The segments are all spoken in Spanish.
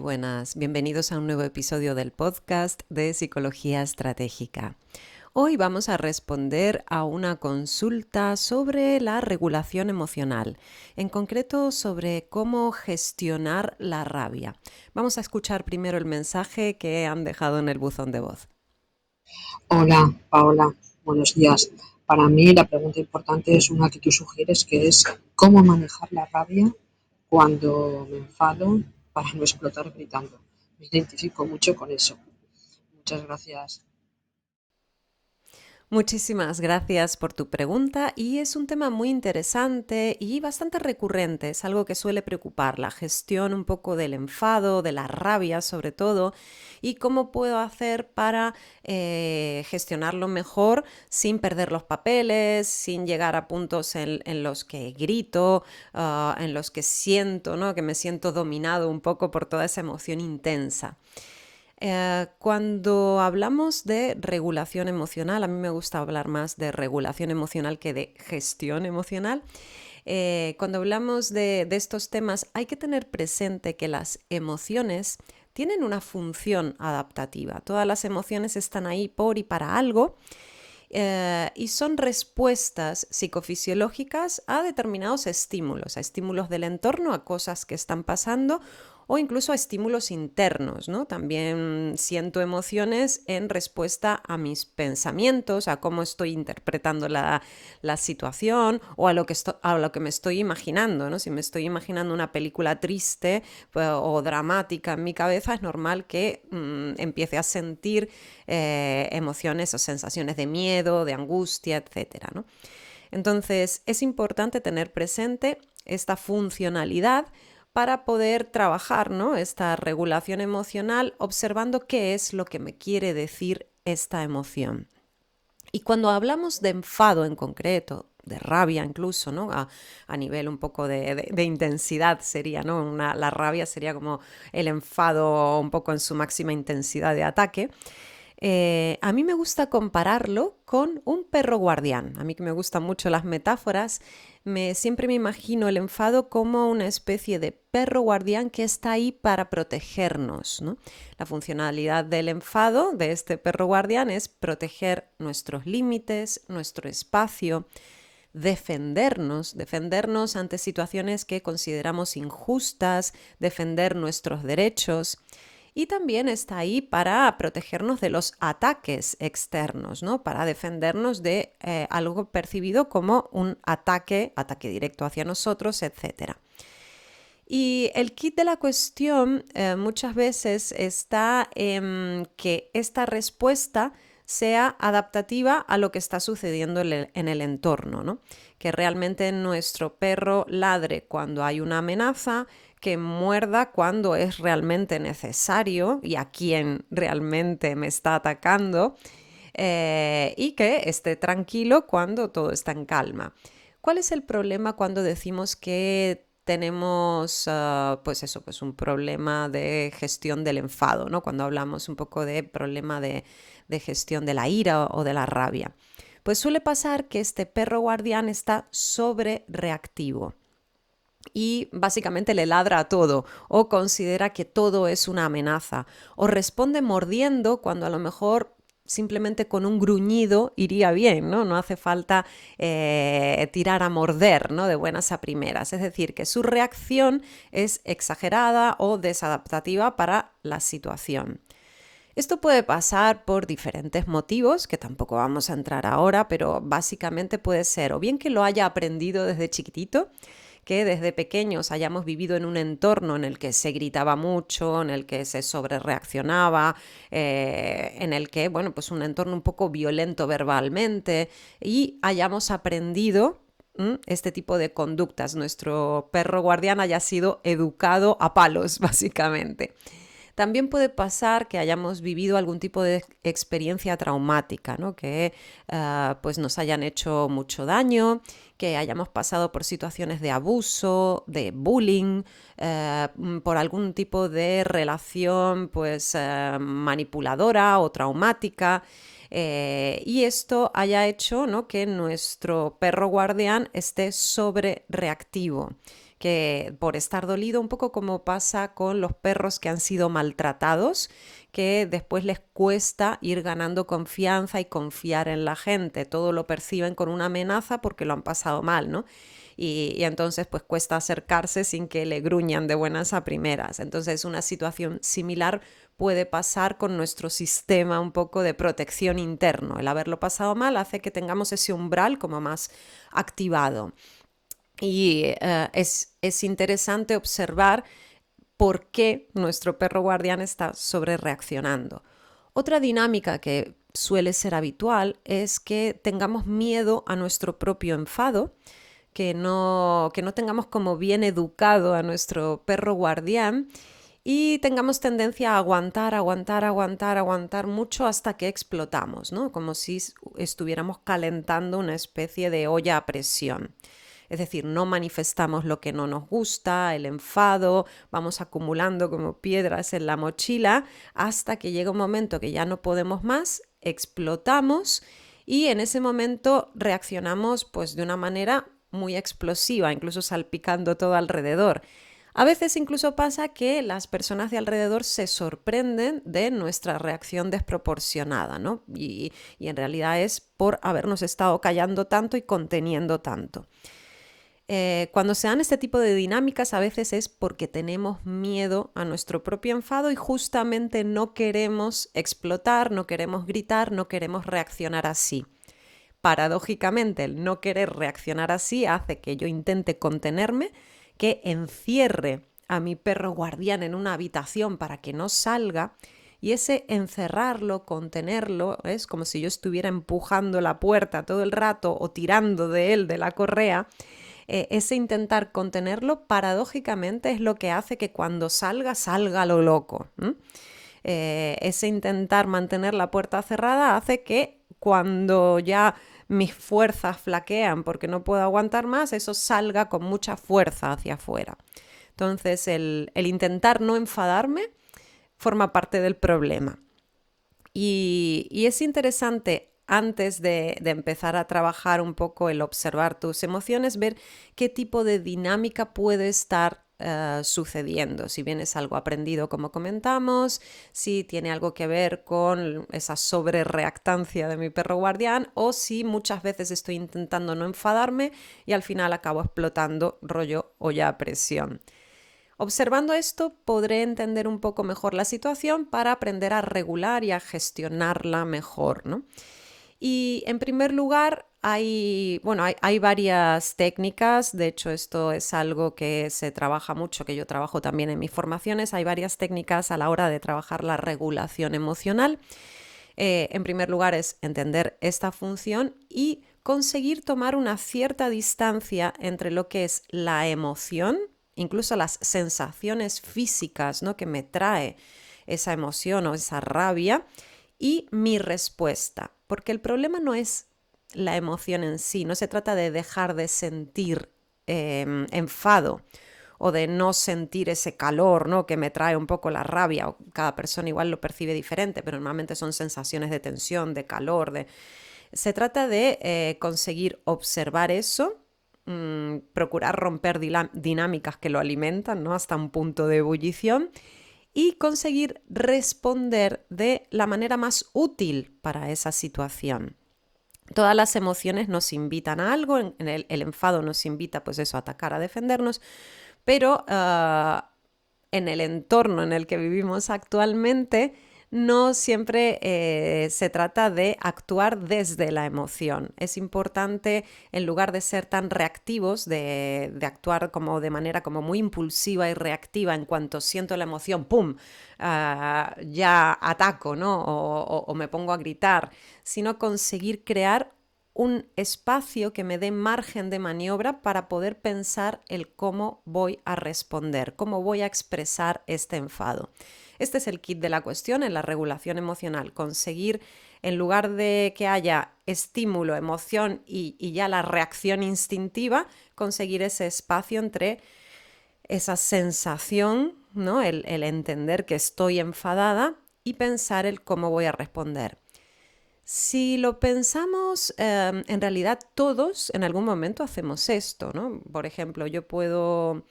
buenas. Bienvenidos a un nuevo episodio del podcast de Psicología Estratégica. Hoy vamos a responder a una consulta sobre la regulación emocional, en concreto sobre cómo gestionar la rabia. Vamos a escuchar primero el mensaje que han dejado en el buzón de voz. Hola, Paola, buenos días. Para mí la pregunta importante es una que tú sugieres, que es cómo manejar la rabia cuando me enfado para no explotar gritando. Me identifico mucho con eso. Muchas gracias. Muchísimas gracias por tu pregunta y es un tema muy interesante y bastante recurrente, es algo que suele preocupar, la gestión un poco del enfado, de la rabia sobre todo, y cómo puedo hacer para gestionarlo mejor sin perder los papeles, sin llegar a puntos en los que grito, en los que siento, ¿no? Que me siento dominado un poco por toda esa emoción intensa. Cuando hablamos de regulación emocional, a mí me gusta hablar más de regulación emocional que de gestión emocional. Cuando hablamos de estos temas, hay que tener presente que las emociones tienen una función adaptativa. Todas las emociones están ahí por y para algo. Y son respuestas psicofisiológicas a determinados estímulos, a estímulos del entorno, a cosas que están pasando o incluso a estímulos internos, ¿no? También siento emociones en respuesta a mis pensamientos, a cómo estoy interpretando la situación o a lo que me estoy imaginando, ¿no? Si me estoy imaginando una película triste pues, o dramática en mi cabeza, es normal que empiece a sentir emociones o sensaciones de miedo, de angustia, etcétera, ¿no? Entonces, es importante tener presente esta funcionalidad para poder trabajar, ¿no? Esta regulación emocional observando qué es lo que me quiere decir esta emoción. Y cuando hablamos de enfado en concreto, de rabia incluso, ¿no? A nivel un poco de intensidad sería, ¿no? La rabia sería como el enfado un poco en su máxima intensidad de ataque. A mí me gusta compararlo con un perro guardián. A mí que me gustan mucho las metáforas, siempre me imagino el enfado como una especie de perro guardián que está ahí para protegernos, ¿no? La funcionalidad del enfado de este perro guardián es proteger nuestros límites, nuestro espacio, defendernos ante situaciones que consideramos injustas, defender nuestros derechos. Y también está ahí para protegernos de los ataques externos, ¿no? Para defendernos de algo percibido como un ataque directo hacia nosotros, etcétera. Y el kit de la cuestión muchas veces está en que esta respuesta sea adaptativa a lo que está sucediendo en el entorno, ¿no? Que realmente nuestro perro ladre cuando hay una amenaza, que muerda cuando es realmente necesario y a quien realmente me está atacando, y que esté tranquilo cuando todo está en calma. ¿Cuál es el problema cuando decimos que tenemos, pues eso, pues un problema de gestión del enfado, ¿no? Cuando hablamos un poco de problema de gestión de la ira o de la rabia? Pues suele pasar que este perro guardián está sobre reactivo y básicamente le ladra a todo o considera que todo es una amenaza o responde mordiendo cuando a lo mejor simplemente con un gruñido iría bien, ¿no? No hace falta tirar a morder, ¿no? De buenas a primeras. Es decir, que su reacción es exagerada o desadaptativa para la situación. Esto puede pasar por diferentes motivos, que tampoco vamos a entrar ahora, pero básicamente puede ser o bien que lo haya aprendido desde chiquitito, que desde pequeños hayamos vivido en un entorno en el que se gritaba mucho, en el que se sobrereaccionaba, en el que, bueno, pues un entorno un poco violento verbalmente y hayamos aprendido este tipo de conductas. Nuestro perro guardián haya sido educado a palos, básicamente. También puede pasar que hayamos vivido algún tipo de experiencia traumática, ¿no? Que pues nos hayan hecho mucho daño, que hayamos pasado por situaciones de abuso, de bullying, por algún tipo de relación pues manipuladora o traumática. Y esto haya hecho, ¿no? Que nuestro perro guardián esté sobre reactivo, que por estar dolido, un poco como pasa con los perros que han sido maltratados, que después les cuesta ir ganando confianza y confiar en la gente. Todo lo perciben con una amenaza porque lo han pasado mal, ¿no? Y entonces pues cuesta acercarse sin que le gruñan de buenas a primeras. Entonces una situación similar puede pasar con nuestro sistema un poco de protección interno. El haberlo pasado mal hace que tengamos ese umbral como más activado. Y es interesante observar por qué nuestro perro guardián está sobre reaccionando. Otra dinámica que suele ser habitual es que tengamos miedo a nuestro propio enfado, que no tengamos como bien educado a nuestro perro guardián y tengamos tendencia a aguantar, aguantar, aguantar, aguantar mucho hasta que explotamos, ¿no? Como si estuviéramos calentando una especie de olla a presión. Es decir, no manifestamos lo que no nos gusta, el enfado, vamos acumulando como piedras en la mochila hasta que llega un momento que ya no podemos más, explotamos y en ese momento reaccionamos pues de una manera muy explosiva, incluso salpicando todo alrededor. A veces incluso pasa que las personas de alrededor se sorprenden de nuestra reacción desproporcionada, ¿no? Y en realidad es por habernos estado callando tanto y conteniendo tanto. Cuando se dan este tipo de dinámicas a veces es porque tenemos miedo a nuestro propio enfado y justamente no queremos explotar, no queremos gritar, no queremos reaccionar así. Paradójicamente, el no querer reaccionar así hace que yo intente contenerme, que encierre a mi perro guardián en una habitación para que no salga. Y ese encerrarlo, contenerlo, es como si yo estuviera empujando la puerta todo el rato o tirando de él de la correa. Ese intentar contenerlo, paradójicamente, es lo que hace que cuando salga, salga lo loco. Ese intentar mantener la puerta cerrada hace que cuando ya mis fuerzas flaquean porque no puedo aguantar más, eso salga con mucha fuerza hacia afuera. Entonces, el intentar no enfadarme forma parte del problema. Y es interesante antes de empezar a trabajar un poco el observar tus emociones, ver qué tipo de dinámica puede estar sucediendo. Si bien es algo aprendido, como comentamos, si tiene algo que ver con esa sobrereactancia de mi perro guardián o si muchas veces estoy intentando no enfadarme y al final acabo explotando rollo olla a presión. Observando esto, podré entender un poco mejor la situación para aprender a regular y a gestionarla mejor, ¿no? Y en primer lugar, hay varias técnicas, de hecho esto es algo que se trabaja mucho, que yo trabajo también en mis formaciones, hay varias técnicas a la hora de trabajar la regulación emocional. En primer lugar es entender esta función y conseguir tomar una cierta distancia entre lo que es la emoción, incluso las sensaciones físicas, ¿no?, que me trae esa emoción o esa rabia, y mi respuesta. Porque el problema no es la emoción en sí, no se trata de dejar de sentir enfado o de no sentir ese calor, ¿no?, que me trae un poco la rabia. Cada persona igual lo percibe diferente, pero normalmente son sensaciones de tensión, de calor. Se trata de conseguir observar eso, procurar romper dinámicas que lo alimentan, ¿no?, hasta un punto de ebullición y conseguir responder de la manera más útil para esa situación. Todas las emociones nos invitan a algo, el enfado nos invita pues eso, a atacar, a defendernos, pero en el entorno en el que vivimos actualmente no siempre se trata de actuar desde la emoción. Es importante, en lugar de ser tan reactivos, de actuar como de manera como muy impulsiva y reactiva en cuanto siento la emoción, ¡pum!, ya ataco, ¿no?, o me pongo a gritar, sino conseguir crear un espacio que me dé margen de maniobra para poder pensar el cómo voy a responder, cómo voy a expresar este enfado. Este es el kit de la cuestión en la regulación emocional, conseguir, en lugar de que haya estímulo, emoción y ya la reacción instintiva, conseguir ese espacio entre esa sensación, ¿no?, el entender que estoy enfadada y pensar el cómo voy a responder. Si lo pensamos, en realidad todos en algún momento hacemos esto, ¿no? Por ejemplo, yo puedo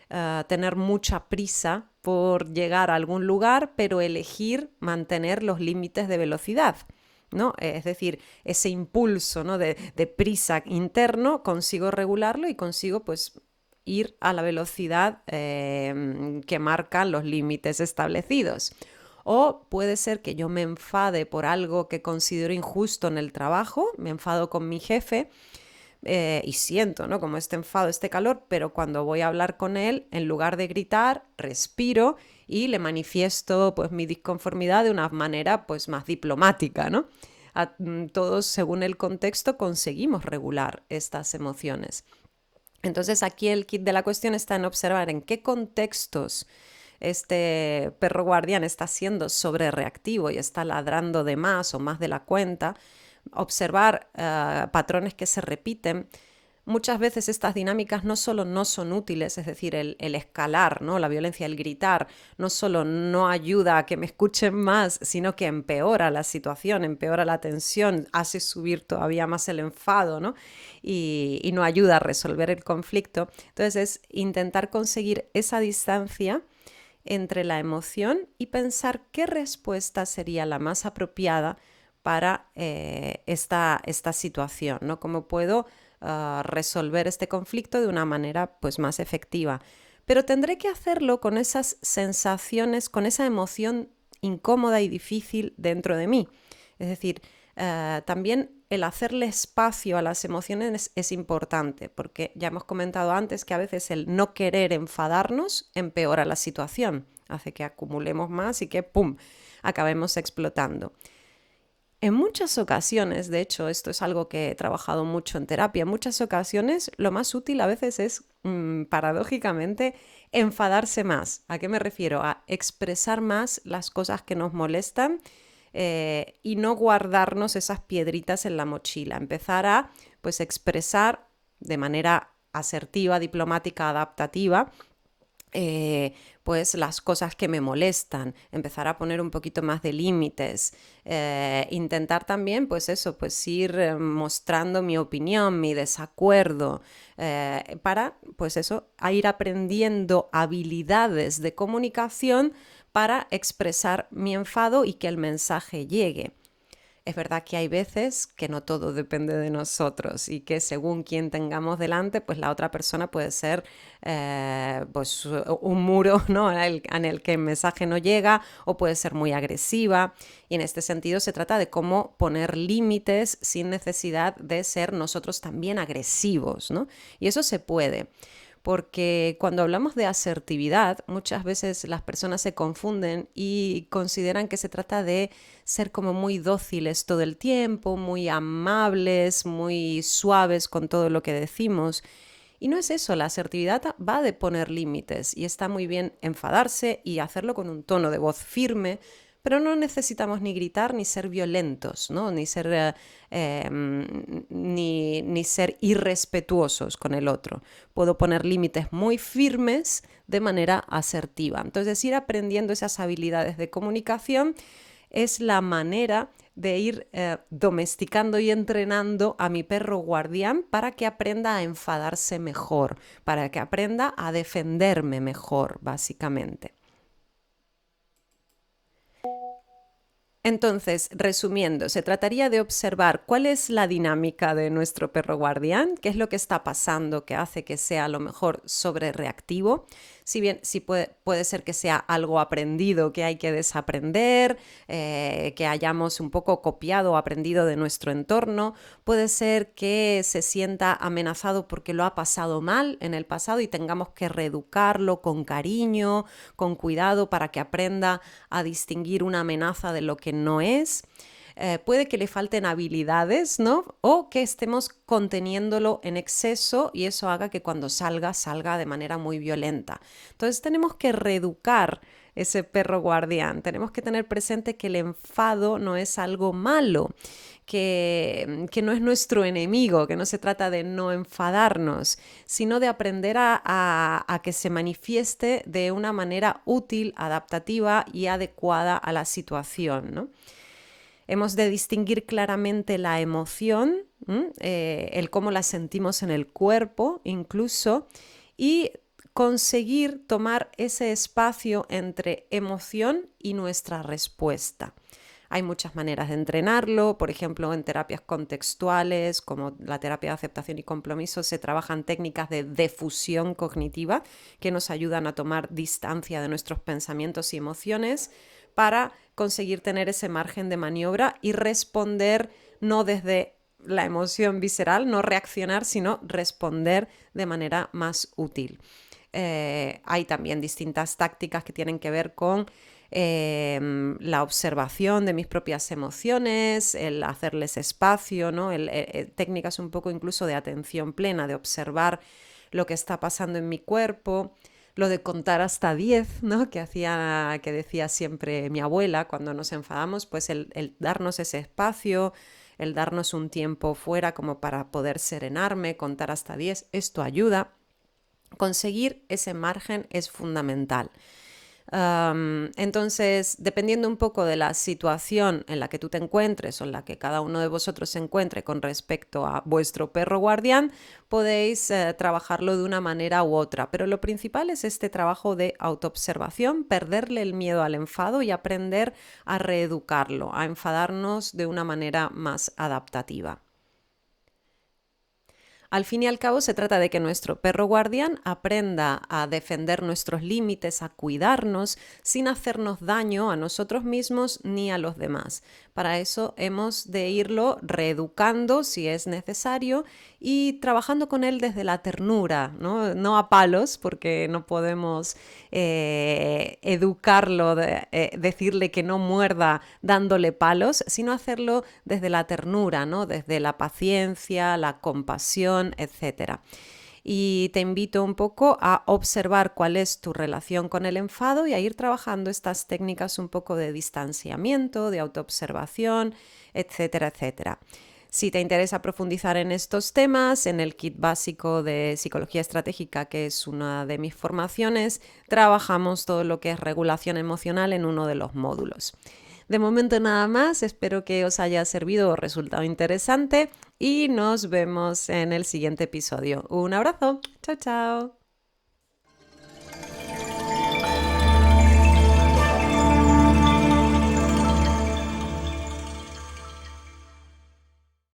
tener mucha prisa por llegar a algún lugar, pero elegir mantener los límites de velocidad, ¿no? Es decir, ese impulso, ¿no? de prisa interno, consigo regularlo y consigo pues ir a la velocidad que marcan los límites establecidos. O puede ser que yo me enfade por algo que considero injusto en el trabajo, me enfado con mi jefe y siento, ¿no? Como este enfado, este calor, pero cuando voy a hablar con él, en lugar de gritar, respiro y le manifiesto pues mi disconformidad de una manera pues más diplomática, ¿no? Todos, según el contexto, conseguimos regular estas emociones. Entonces aquí el kit de la cuestión está en observar en qué contextos este perro guardián está siendo sobrereactivo y está ladrando de más o más de la cuenta, observar patrones que se repiten. Muchas veces estas dinámicas no solo no son útiles, es decir, el escalar, ¿no? La violencia, el gritar, no solo no ayuda a que me escuchen más, sino que empeora la situación, empeora la tensión, hace subir todavía más el enfado, ¿no? Y no ayuda a resolver el conflicto. Entonces es intentar conseguir esa distancia entre la emoción y pensar qué respuesta sería la más apropiada para esta situación, ¿no? ¿Cómo puedo resolver este conflicto de una manera pues más efectiva? Pero tendré que hacerlo con esas sensaciones, con esa emoción incómoda y difícil dentro de mí. Es decir, también el hacerle espacio a las emociones es importante, porque ya hemos comentado antes que a veces el no querer enfadarnos empeora la situación, hace que acumulemos más y que ¡pum!, acabemos explotando. En muchas ocasiones, de hecho, esto es algo que he trabajado mucho en terapia, en muchas ocasiones lo más útil a veces es, paradójicamente, enfadarse más. ¿A qué me refiero? A expresar más las cosas que nos molestan y no guardarnos esas piedritas en la mochila. Empezar a, pues, expresar de manera asertiva, diplomática, adaptativa, eh, pues las cosas que me molestan, empezar a poner un poquito más de límites, intentar también pues eso, pues ir mostrando mi opinión, mi desacuerdo, para pues eso, a ir aprendiendo habilidades de comunicación para expresar mi enfado y que el mensaje llegue. Es verdad que hay veces que no todo depende de nosotros y que según quien tengamos delante, pues la otra persona puede ser pues un muro, ¿no? En el que el mensaje no llega, o puede ser muy agresiva. Y en este sentido se trata de cómo poner límites sin necesidad de ser nosotros también agresivos, ¿no? Y eso se puede. Porque cuando hablamos de asertividad, muchas veces las personas se confunden y consideran que se trata de ser como muy dóciles todo el tiempo, muy amables, muy suaves con todo lo que decimos. Y no es eso, la asertividad va de poner límites y está muy bien enfadarse y hacerlo con un tono de voz firme, pero no necesitamos ni gritar ni ser violentos, ¿no? Ni ser, ni ser irrespetuosos con el otro. Puedo poner límites muy firmes de manera asertiva. Entonces, ir aprendiendo esas habilidades de comunicación es la manera de ir domesticando y entrenando a mi perro guardián para que aprenda a enfadarse mejor, para que aprenda a defenderme mejor, básicamente. Entonces, resumiendo, se trataría de observar cuál es la dinámica de nuestro perro guardián, qué es lo que está pasando que hace que sea a lo mejor sobrereactivo. Si bien sí puede ser que sea algo aprendido que hay que desaprender, que hayamos un poco copiado o aprendido de nuestro entorno, puede ser que se sienta amenazado porque lo ha pasado mal en el pasado y tengamos que reeducarlo con cariño, con cuidado para que aprenda a distinguir una amenaza de lo que no es. Puede que le falten habilidades, ¿no? O que estemos conteniéndolo en exceso y eso haga que cuando salga, salga de manera muy violenta. Entonces tenemos que reeducar ese perro guardián. Tenemos que tener presente que el enfado no es algo malo, que no es nuestro enemigo, que no se trata de no enfadarnos, sino de aprender a que se manifieste de una manera útil, adaptativa y adecuada a la situación, ¿no? Hemos de distinguir claramente la emoción, el cómo la sentimos en el cuerpo incluso, y conseguir tomar ese espacio entre emoción y nuestra respuesta. Hay muchas maneras de entrenarlo, por ejemplo, en terapias contextuales, como la terapia de aceptación y compromiso, se trabajan técnicas de defusión cognitiva que nos ayudan a tomar distancia de nuestros pensamientos y emociones para conseguir tener ese margen de maniobra y responder no desde la emoción visceral, no reaccionar, sino responder de manera más útil. Hay también distintas tácticas que tienen que ver con la observación de mis propias emociones, el hacerles espacio, ¿no? Técnicas un poco incluso de atención plena, de observar lo que está pasando en mi cuerpo, lo de contar hasta 10, ¿no? Que decía siempre mi abuela cuando nos enfadamos, pues el darnos ese espacio, el darnos un tiempo fuera como para poder serenarme, contar hasta 10, esto ayuda. Conseguir ese margen es fundamental. Entonces, dependiendo un poco de la situación en la que tú te encuentres o en la que cada uno de vosotros se encuentre con respecto a vuestro perro guardián, podéis trabajarlo de una manera u otra. Pero lo principal es este trabajo de autoobservación, perderle el miedo al enfado y aprender a reeducarlo, a enfadarnos de una manera más adaptativa. Al fin y al cabo, se trata de que nuestro perro guardián aprenda a defender nuestros límites, a cuidarnos, sin hacernos daño a nosotros mismos ni a los demás. Para eso hemos de irlo reeducando si es necesario y trabajando con él desde la ternura, no a palos, porque no podemos educarlo, decirle que no muerda dándole palos, sino hacerlo desde la ternura, ¿no? Desde la paciencia, la compasión, etcétera. Y te invito un poco a observar cuál es tu relación con el enfado y a ir trabajando estas técnicas un poco de distanciamiento, de autoobservación, etcétera, etcétera. Si te interesa profundizar en estos temas, en el kit básico de psicología estratégica, que es una de mis formaciones, trabajamos todo lo que es regulación emocional en uno de los módulos. De momento nada más, espero que os haya servido o resultado interesante y nos vemos en el siguiente episodio. Un abrazo, chao, chao.